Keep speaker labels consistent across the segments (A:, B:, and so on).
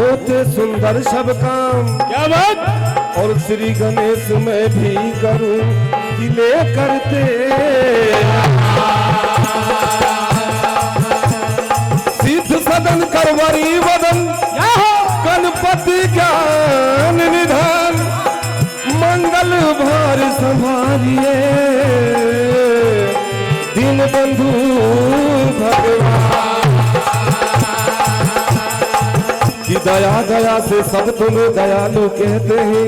A: होते सुंदर सब काम।
B: क्या बात।
A: और श्री गणेश मैं भी करूं किले करते, सिद्ध सदन करवरी वदन गणपति ज्ञान निधान, मंगल भार संभालिए दीन बंधु भगवान। कि दया दया से सब तुम्हें दयालु कहते हैं,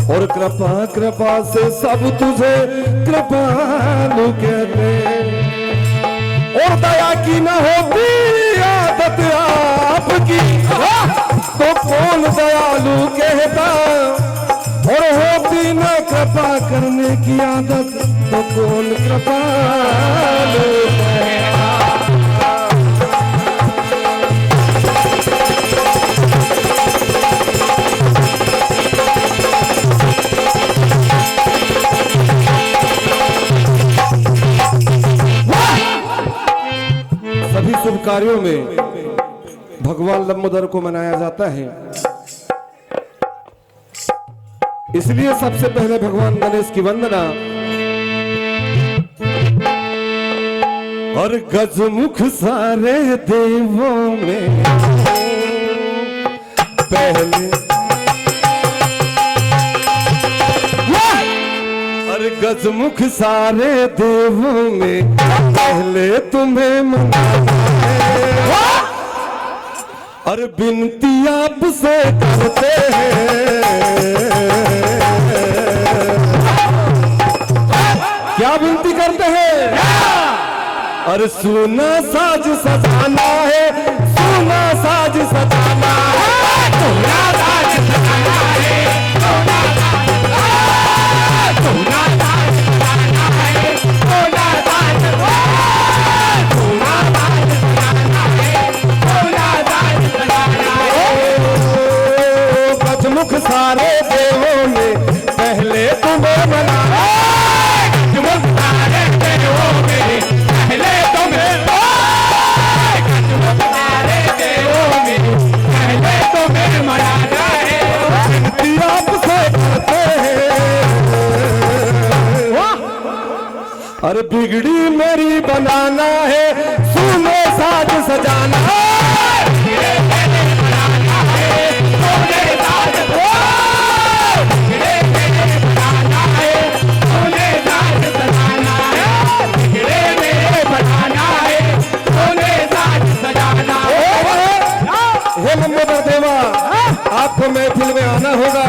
A: और कृपा कृपा से सब तुझे कृपालु कहते हैं। और दया की न होती आदत आपकी तो कौन दयालु कहता, और होती न कृपा करने की आदत तो कौन कृपालु कहता। सभी शुभ कार्यों में भगवान लंबोदर को मनाया जाता है, इसलिए सबसे पहले भगवान गणेश की वंदना। और गजमुख सारे देवों में पहले, और गजमुख सारे देवों में पहले तुम्हें मनाना है, और विनती आपसे करते हैं। क्या विनती करते हैं? और सोना साज सजाना है, सोना साज सजाना है, सोना साज सजाना है, सोना साज सजाना है, सोना साज सोना साज सजाना है, सोना साज सजाना है। गजमुख सारे देवों में पहले तुम्हें मनाना है, गजमुख सारे देवों में पहले तुम्हें, गजमुख सारे देवों में पहले तुम्हें मनाना है, विनती आपसे करते हैं। अरे बिगड़ी मेरी बनाना है, सुनो साज सजाना है, हे लंबोदर देवा, आपको महफिल में आना होगा।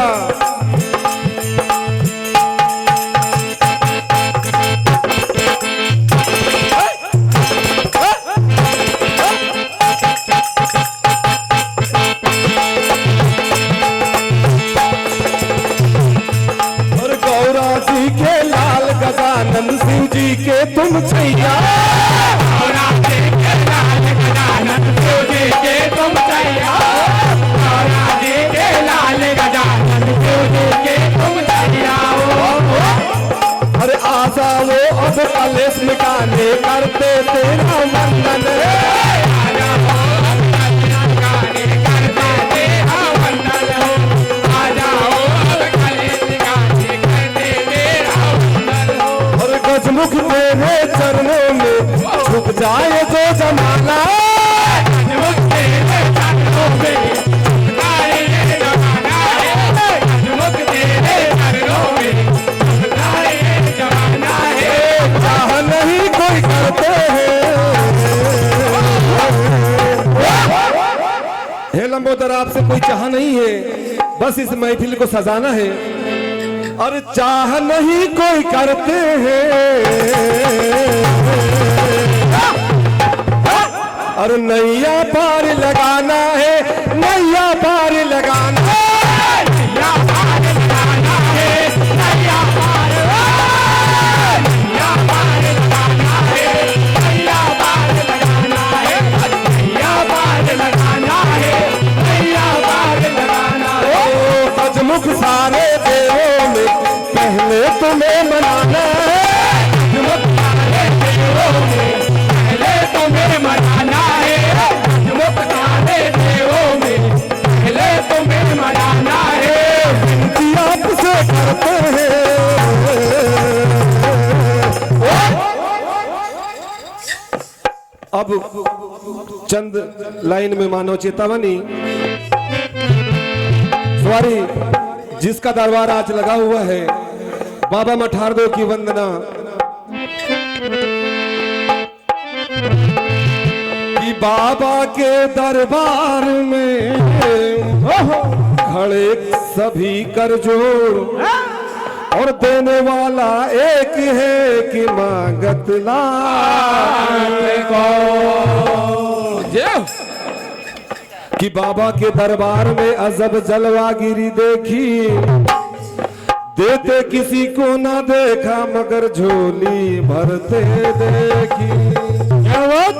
A: और गौरा जी के लाल गजानंद सिंह जी के तुम छैया, गौरा जी के लाल गजानंद सिंह जी के तुम छैया, गौरा जी के लाल गजानंद सिंह जी के तुम छैया। अरे आ जाओ अब कलेश मिटाने करते तेरा वंदन, आ जाओ अब कलेश मिटाने करते तेरा वंदन, आ जाओ अब कलेश मिटाने करते तेरा वंदन। और गजमुख तेरे चरणों में झुक जाए जो जमाना, गजमुख तेरे चरणों में झुक जाए जो जमाना है, गजमुख तेरे चरणों में झुक जाए जो जमाना है। चाह नहीं कोई करते हैं, हे लंबोदर आपसे कोई चाह नहीं है, बस इस महफिल को सजाना है। और चाह नहीं कोई करते हैं, और नैया पार लगाना है, नैया पार लगाना है, नैया पार लगाना है, नैया पार, नैया पार लगाना है, नैया पार लगाना है, नैया पार लगाना है, नैया पार लगाना है। गजमुख सारे देवों में पहले तुम्हें मनाना है, गजमुख सारे देवों में पहले तुम्हें मनाना है, गजमुख सारे देवों में अब चंद लाइन में मानव चेतावनी। सवारी जिसका दरबार आज लगा हुआ है, बाबा मठारदेव की वंदना। कि बाबा के दरबार में खड़े सभी कर जोड़, और देने वाला एक है कि मांगत लाल को। कि बाबा के दरबार में अजब जलवागिरी देखी, देते किसी को ना देखा मगर झोली भरते देखी। क्या बात?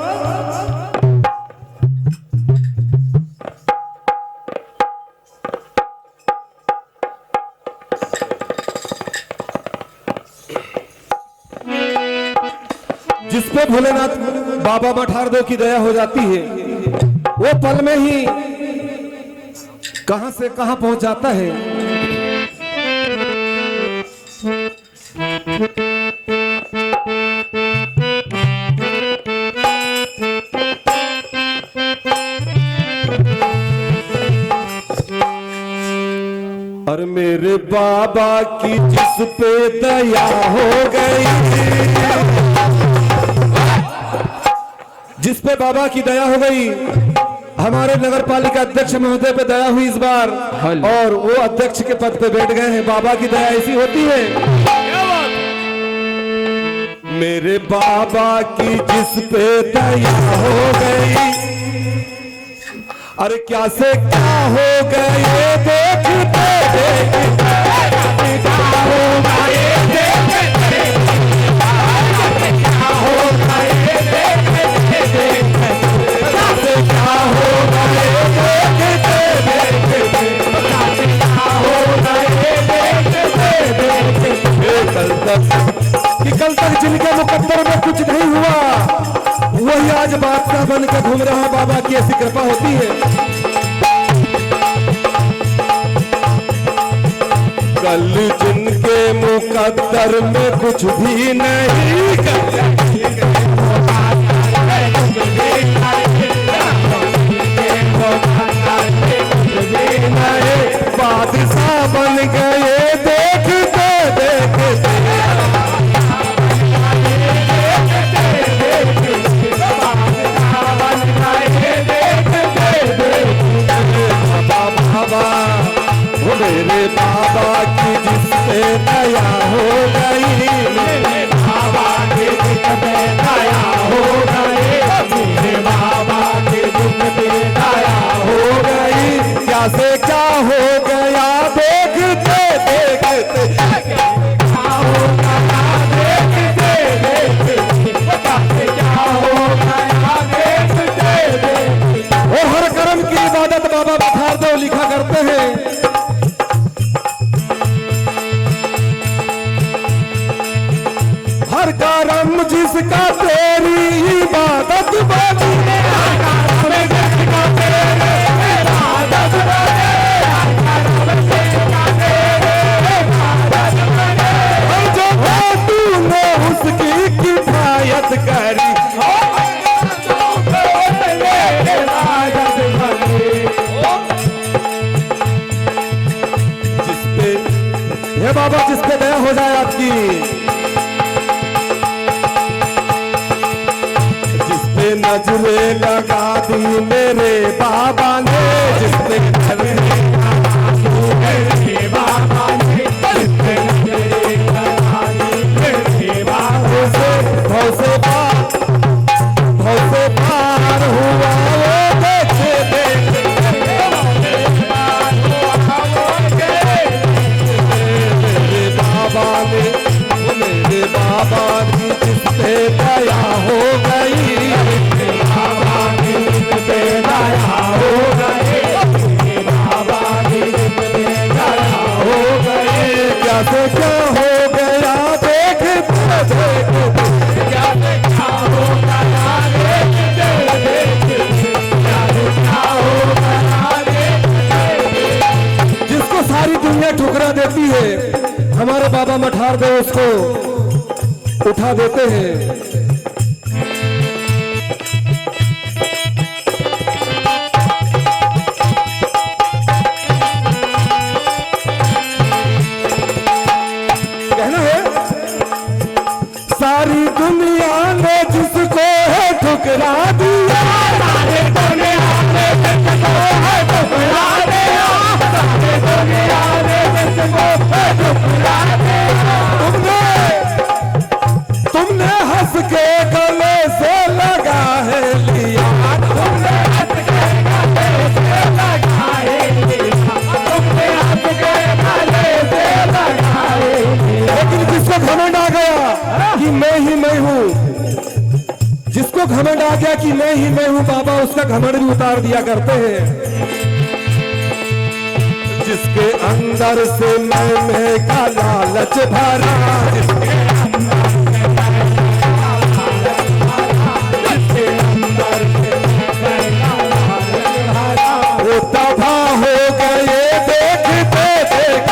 A: जिसपे भोलेनाथ बाबा मठारदेव की दया हो जाती है, वो पल में ही कहां से कहां पहुंच जाता है। और मेरे बाबा की जिस पे दया हो गई, जिस पे बाबा की दया हो गई, हमारे नगर पालिका अध्यक्ष महोदय पे दया हुई इस बार, और वो अध्यक्ष के पद पे बैठ गए हैं। बाबा की दया ऐसी होती है। मेरे बाबा की जिस पे दया हो गई, अरे क्या से क्या हो गए देखते देखते, क्या होगा ये देखते, क्या होगा ये देखते देखते, क्या होगा ये देखते देखते, क्या होगा ये देखते देखते। कल तक जिनके मुकद्दर में कुछ नहीं हुआ, वही आज बादशाह बन के घूम रहा। बाबा की ऐसी कृपा होती है। कल जिनके मुकद्दर में कुछ भी नहीं, बादशाह बन गए देखते देखते। मेरे बाबा की जिस पे दया हो गई, मेरे बाबा की जिस पे दया हो गई, मेरे बाबा की जिस पे दया हो गई, क्या से क्या हो गया देखते देखते, क्या हो गया देखते देखते, क्या से क्या हो गया देखते देखते। और हर कर्म की इबादत बाबा मठारदेव लिखा करते हैं। हर कर्म जिसका तेरी इबादत बनी, हर कर्म जिसका तेरी इबादत बनी, हर कर्म जिसका तेरी इबादत बनी, और जो तूने उसकी किफायत करी, जिसपे हे बाबा जिसपे दया हो जाए आपकी, नजरे लगा दी मेरे बाबा ने, जिसने नजरे लगा दी मेरे बाबा ने, जिसने नजरे लगा दी मेरे बाबा से, भव से पार हुआ वो देखते देखते, मेरे बाबा ने, मेरे बाबा की जिस पे दया हो गई, क्या हो गया देखते देखते, क्या हो गया देखते देखते, क्या हो गया देखते। जिसको सारी दुनिया ठुकरा देती है, हमारे बाबा मठारदेव उसको उठा देते हैं। कि मैं ही मैं हूं बाबा, उसका घमंड भी उतार दिया करते हैं। जिसके अंदर से मैं का लालच भरा, जिसके अंदर से वो तबाह हो गए देखते देखते,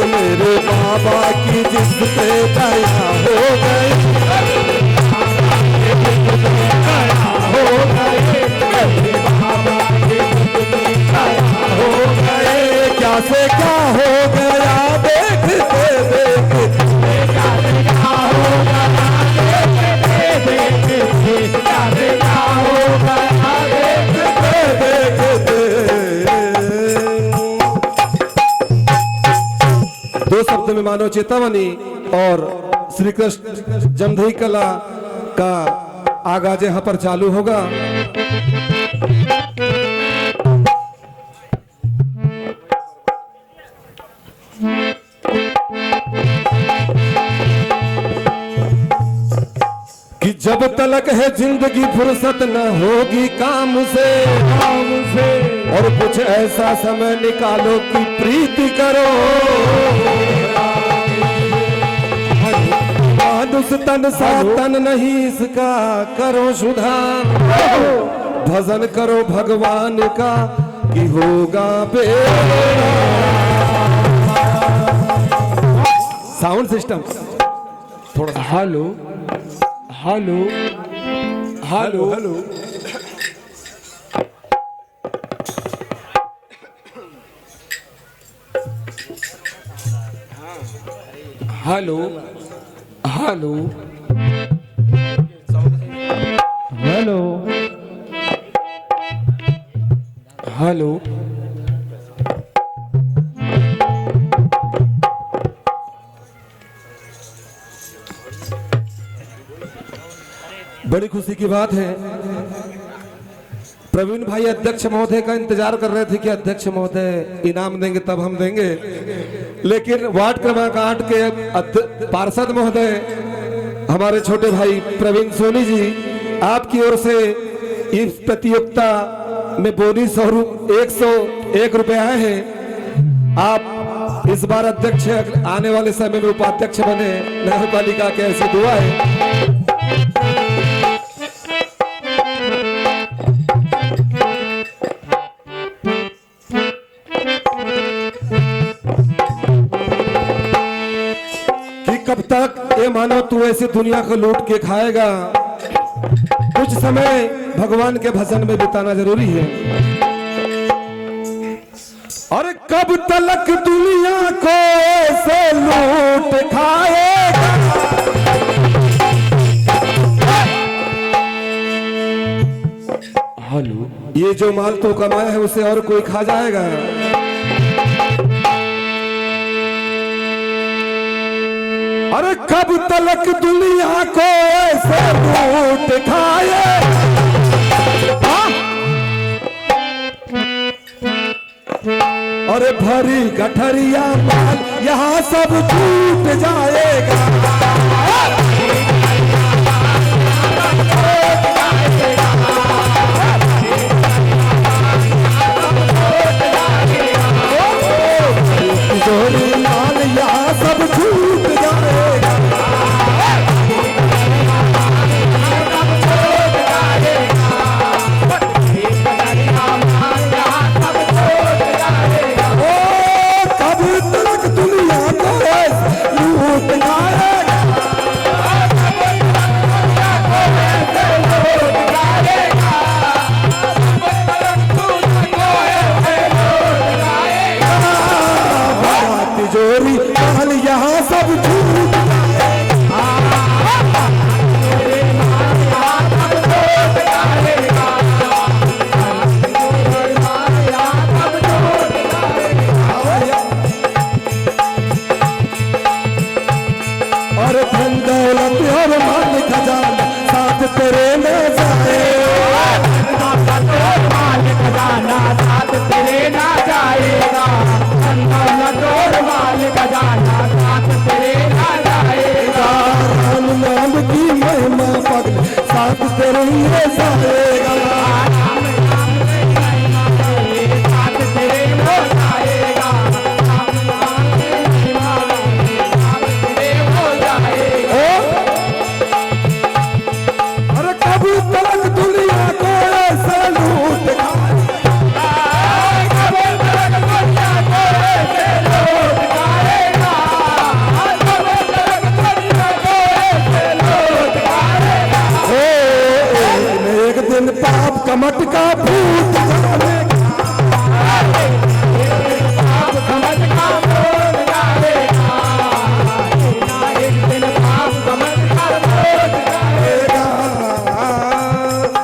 A: मेरे बाबा की जिस पे दया हो गई, क्या से क्या हो गया देखते देखते, क्या से क्या हो गया देखते देखते, क्या से क्या हो गया देखते देखते। दो शब्द में मानो चेतावनी और श्री कृष्ण जमधई कला का आगाज यहां पर चालू होगा। कि जब तलक है जिंदगी फुर्सत न होगी काम से, और कुछ ऐसा समय निकालो कि प्रीति करो, मानुष तन सा तन नहीं इसका करो सुधार, भजन करो भगवान का कि होगा बेड़ा। साउंड सिस्टम थोड़ा सा। Hello hello hello hello, hello hello hello hello, बड़ी खुशी की बात है, प्रवीण भाई अध्यक्ष महोदय का इंतजार कर रहे थे कि अध्यक्ष महोदय इनाम देंगे तब हम देंगे, लेकिन वार्ड क्रमांक 8 के पार्षद महोदय हमारे छोटे भाई प्रवीण सोनी जी, आपकी ओर से इस प्रतियोगिता में बोनस 101 रुपए आए हैं। आप इस बार अध्यक्ष, आने वाले समय में उपाध्यक्ष बने, नगर पालिका की ऐसी दुआ है। कब तक ये मानो तू ऐसी दुनिया को लूट के खाएगा, कुछ समय भगवान के भजन में बिताना जरूरी है। और कब तलक दुनिया को ऐसे लूट खाएगा, हेलो, ये जो माल तू कमाया है उसे और कोई खा जाएगा। अरे कब तलक दुनिया को ऐसे लूट खाए, अरे भरी गठरिया माल यहाँ सब छूट जाएगा। जोड़ी माल यहाँ सब छूट जाएगा। तिजोरी महल यहाँ सब छूट और धन दौलत और माल खजाना साथ तेरे में जाए, माल खजाना साथ तेरे ना जाएगा। धन दौलत जोरमाल गजाना साथ तेरे ना जाएगा। राम नाम की महिमा पगले साथ तेरे ये जाएगा। राम नाम की महिमा पगले साथ तेरे हो जाएगा। राम नाम की महिमा पगले साथ तेरे हो जाएगा। अरे कभी तक दुनिया को ऐसा लूट पाप का मटका फूट जाएगा। पाप का मटका फूट जाएगा। एक दिन पाप का मटका फूट जाएगा।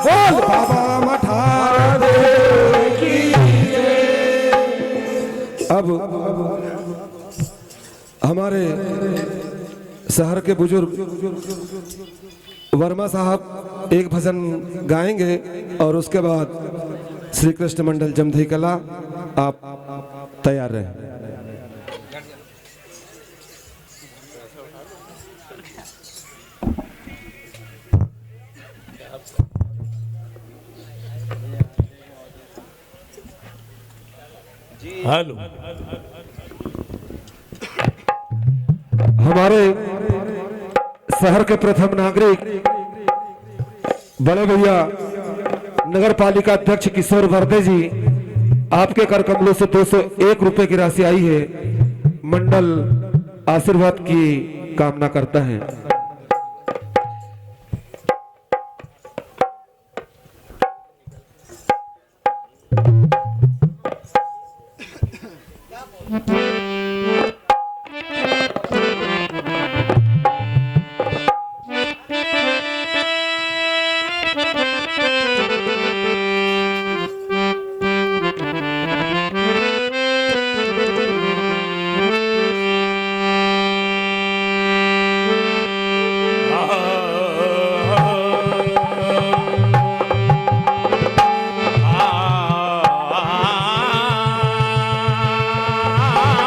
A: बोल बाबा मठार की। अब हमारे शहर के बुजुर्ग वर्मा साहब एक भजन गाएंगे और उसके बाद श्री कृष्ण मंडल जमधई कला आप तैयार रहें।
B: हेलो,
A: हमारे शहर के प्रथम नागरिक बड़े भैया नगर पालिका अध्यक्ष किशोर वर्दे जी, आपके कर कमलों से 201 रुपए की राशि आई है। मंडल आशीर्वाद की कामना करता है।